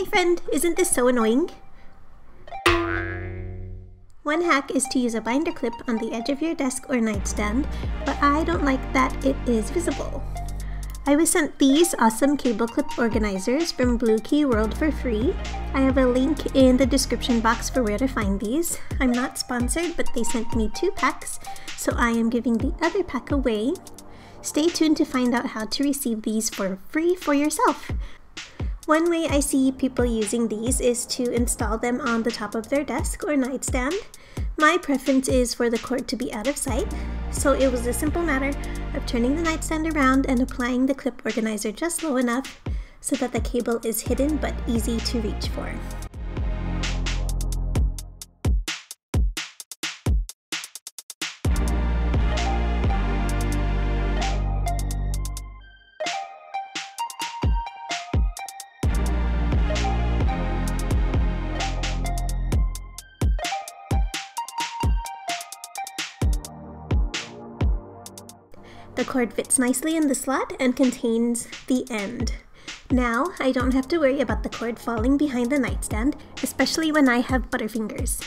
friend, isn't this so annoying? One hack is to use a binder clip on the edge of your desk or nightstand, but I don't like that it is visible. I was sent these awesome cable clip organizers from Blue Key World for free. I have a link in the description box for where to find these. I'm not sponsored, but they sent me 2 packs, so I am giving the other pack away. Stay tuned to find out how to receive these for free for yourself. One way I see people using these is to install them on the top of their desk or nightstand. My preference is for the cord to be out of sight, so it was a simple matter of turning the nightstand around and applying the clip organizer just low enough so that the cable is hidden but easy to reach for. The cord fits nicely in the slot and contains the end. Now, I don't have to worry about the cord falling behind the nightstand, especially when I have butterfingers.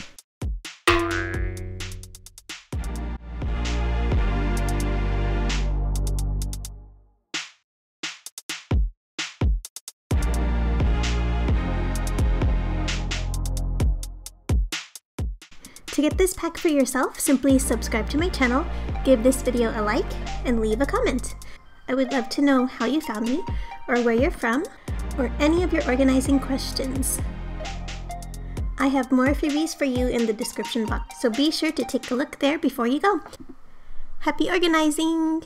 To get this pack for yourself, simply subscribe to my channel, give this video a like, and leave a comment. I would love to know how you found me, or where you're from, or any of your organizing questions. I have more freebies for you in the description box, so be sure to take a look there before you go. Happy organizing!